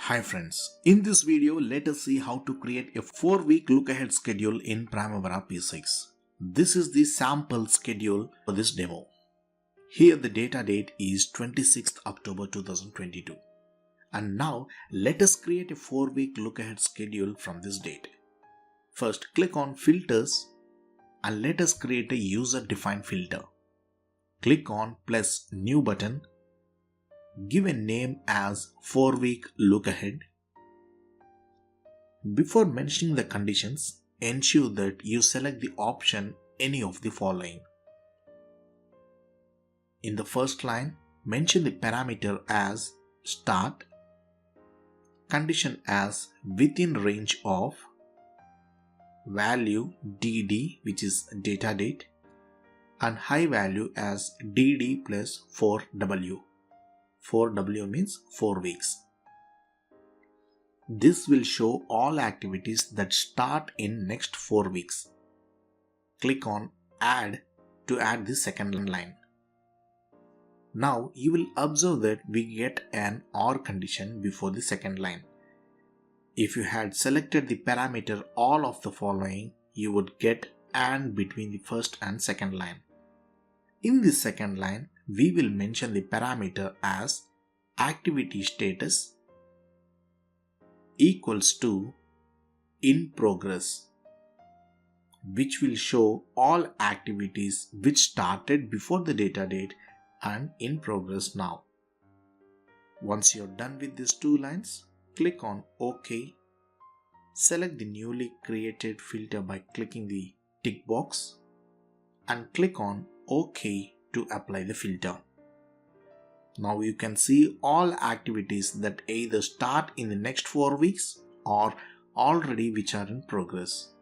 Hi friends, in this video let us see how to create a 4-week look-ahead schedule in Primavera P6. This is the sample schedule for this demo. Here the data date is 26th October 2022. And now let us create a 4-week look-ahead schedule from this date. First click on Filters and let us create a user-defined filter. Click on plus New button. Give a name as 4-week look ahead. Before mentioning the conditions, ensure that you select the option any of the following. In the first line, mention the parameter as start, condition as within range of, value dd which is data date, and high value as dd plus 4w. 4W means 4 weeks. This will show all activities that start in next 4 weeks. Click on Add to add the second line. Now you will observe that we get an OR condition before the second line. If you had selected the parameter all of the following, you would get AND between the first and second line. In the second line, we will mention the parameter as activity status equals to in progress, which will show all activities which started before the data date and in progress now. Once you're done with these two lines, click on OK. Select the newly created filter by clicking the tick box and click on OK to apply the filter. Now you can see all activities that either start in the next 4 weeks or already which are in progress.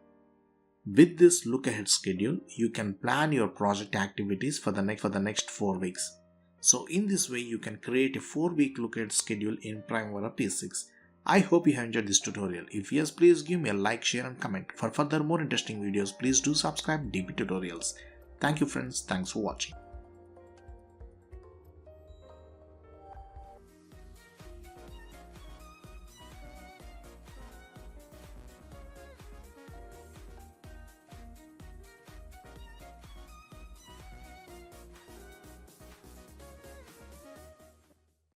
With this look ahead schedule, you can plan your project activities for the next 4 weeks. So in this way you can create a 4-week look ahead schedule in Primavera P6. I hope you have enjoyed this tutorial. If yes, please give me a like, share and comment. For further more interesting videos, please do subscribe DP Tutorials. Thank you friends, thanks for watching.